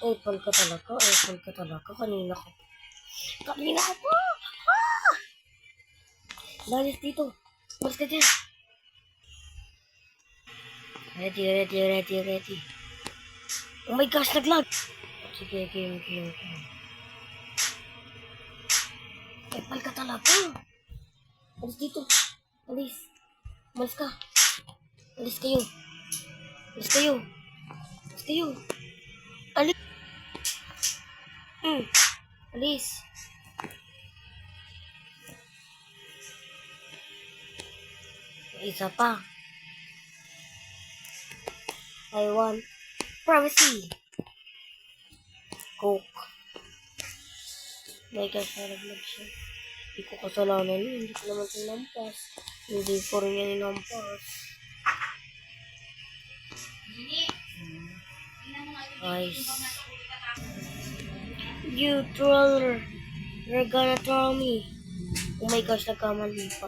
Apple ka talaga. Apple ka talaga. Kanina ka. Kanina ka pa. Lalis dito. Mas ka dyan. Ready. Oh my gosh, naglag. Sige, game. Apple ka talaga. Alis dito. Alis. Alis ka. Alis kayo. Alis. Alis. Alis. Isa pa. I want privacy. Coke. My gosh, naraglag siya. Hindi ko kasalanan yun. Hindi ko naman sinampas. Hindi ko rin yan inampas. Guys. You troller. You're gonna troll me. Oh my gosh, nagkamali pa.